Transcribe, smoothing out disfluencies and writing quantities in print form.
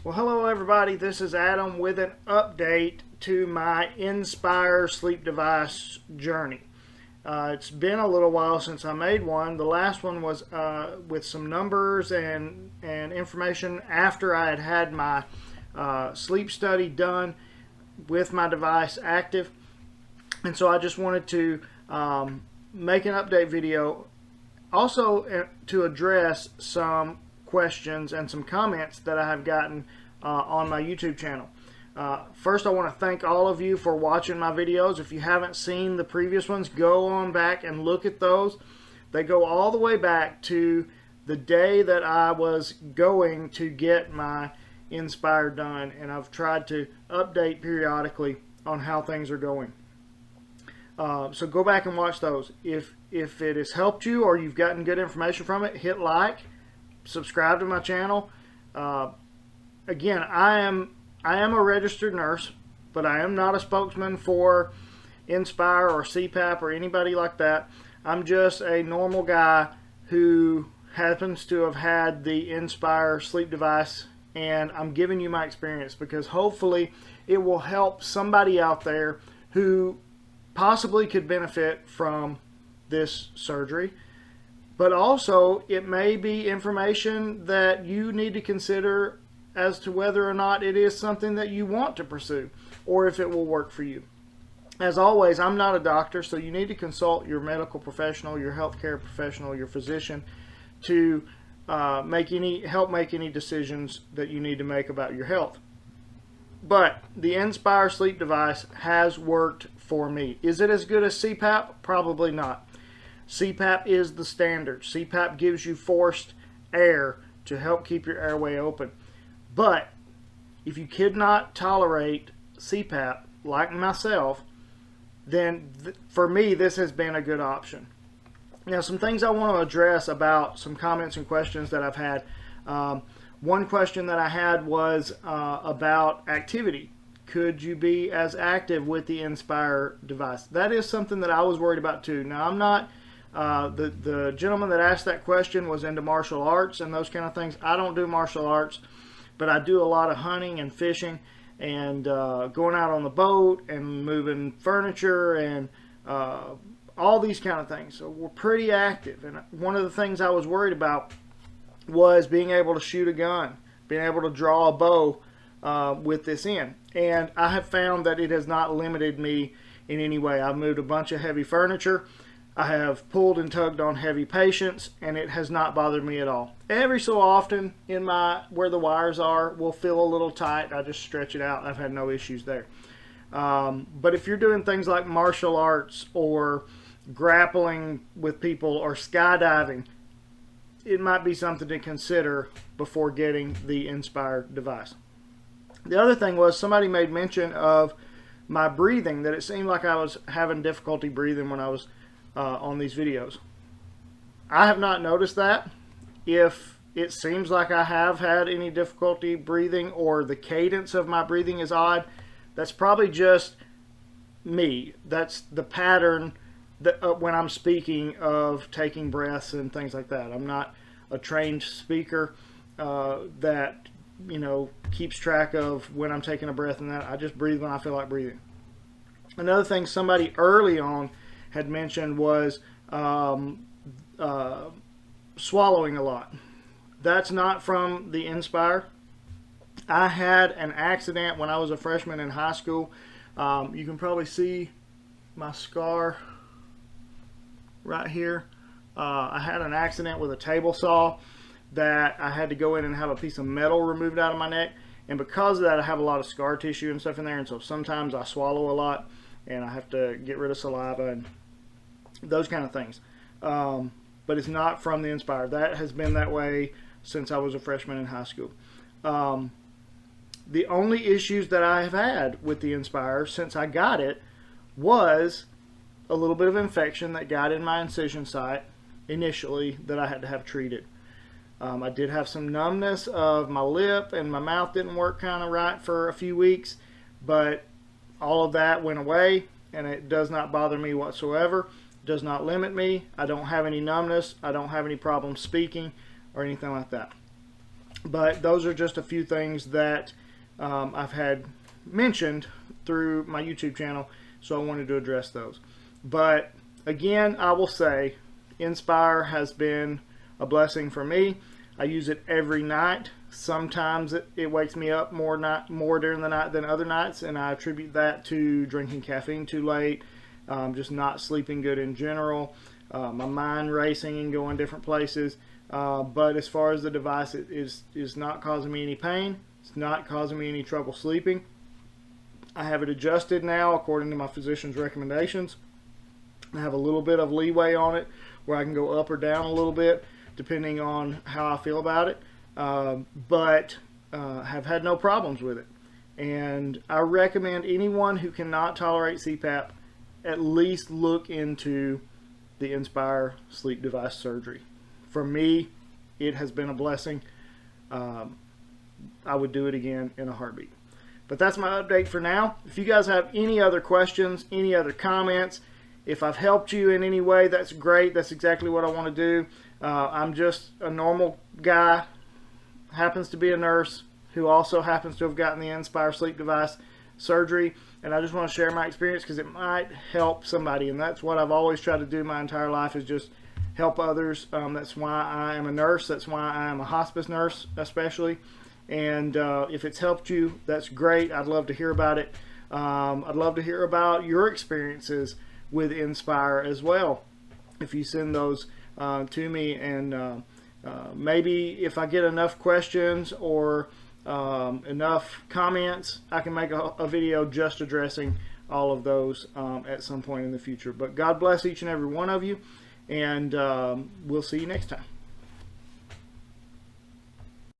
Well, hello everybody. This is Adam with an update to my Inspire sleep device journey. It's been a little while since I made one. The last one was with some numbers and information after I had had my sleep study done with my device active. And so I just wanted to make an update video also to address some questions and some comments that I have gotten on my YouTube channel. First, I want to thank all of you for watching my videos. If you haven't seen the previous ones, go on back and look at those. They go all the way back to the day that I was going to get my Inspire done, and I've tried to update periodically on how things are going. So go back and watch those. If it has helped you or you've gotten good information from it, hit like, subscribe to my channel. Again, I am a registered nurse, but I am not a spokesman for Inspire or CPAP or anybody like that. I'm just a normal guy who happens to have had the Inspire sleep device, and I'm giving you my experience because hopefully it will help somebody out there who possibly could benefit from this surgery, but also it may be information that you need to consider as to whether or not it is something that you want to pursue or if it will work for you. As always, I'm not a doctor, so you need to consult your medical professional, your healthcare professional, your physician to help make any decisions that you need to make about your health. But the Inspire sleep device has worked for me. Is it as good as CPAP? Probably not. CPAP is the standard. CPAP gives you forced air to help keep your airway open. But if you could not tolerate CPAP, like myself, then for me this has been a good option. Now, some things I want to address about some comments and questions that I've had. One question that I had was about activity. Could you be as active with the Inspire device? That is something that I was worried about too. Now, I'm not, the gentleman that asked that question was into martial arts and those kind of things. I don't do martial arts, but I do a lot of hunting and fishing and going out on the boat and moving furniture and all these kind of things. So we're pretty active. And one of the things I was worried about was being able to shoot a gun, being able to draw a bow with this in. And I have found that it has not limited me in any way. I've moved a bunch of heavy furniture. I have pulled and tugged on heavy patients, and it has not bothered me at all. Every so often, in where the wires are, will feel a little tight. I just stretch it out. I've had no issues there. But if you're doing things like martial arts or grappling with people or skydiving, it might be something to consider before getting the Inspire device. The other thing was somebody made mention of my breathing, that it seemed like I was having difficulty breathing when I was on these videos. I have not noticed that. If it seems like I have had any difficulty breathing or the cadence of my breathing is odd, that's probably just me. That's the pattern that when I'm speaking of taking breaths and things like that. I'm not a trained speaker that keeps track of when I'm taking a breath and that. I just breathe when I feel like breathing. Another thing somebody early on had mentioned was swallowing a lot. That's not from the Inspire. I had an accident when I was a freshman in high school. You can probably see my scar right here. I had an accident with a table saw that I had to go in and have a piece of metal removed out of my neck, and because of that I have a lot of scar tissue and stuff in there, and so sometimes I swallow a lot and I have to get rid of saliva and those kind of things. But it's not from the Inspire. That has been that way since I was a freshman in high school. The only issues that I have had with the Inspire since I got it was a little bit of infection that got in my incision site initially that I had to have treated. I did have some numbness of my lip, and my mouth didn't work kind of right for a few weeks, but all of that went away, and it does not bother me whatsoever. It does not limit me. I don't have any numbness. I don't have any problems speaking or anything like that. But those are just a few things that I've had mentioned through my YouTube channel, so I wanted to address those. But again, I will say Inspire has been a blessing for me. I use it every night. Sometimes it wakes me up more during the night than other nights, and I attribute that to drinking caffeine too late, just not sleeping good in general, my mind racing and going different places. But as far as the device, it is not causing me any pain. It's not causing me any trouble sleeping. I have it adjusted now according to my physician's recommendations. I have a little bit of leeway on it where I can go up or down a little bit depending on how I feel about it, but have had no problems with it. And I recommend anyone who cannot tolerate CPAP at least look into the Inspire sleep device surgery. For me, it has been a blessing. I would do it again in a heartbeat. But that's my update for now. If you guys have any other questions, any other comments, if I've helped you in any way, that's great. That's exactly what I want to do. I'm just a normal guy, happens to be a nurse, who also happens to have gotten the Inspire sleep device surgery. And I just want to share my experience because it might help somebody. And that's what I've always tried to do my entire life, is just help others. That's why I am a nurse. That's why I am a hospice nurse especially. And if it's helped you, that's great. I'd love to hear about it. I'd love to hear about your experiences with Inspire as well. If you send those to me, and maybe if I get enough questions or enough comments, I can make a video just addressing all of those at some point in the future. But God bless each and every one of you, and we'll see you next time.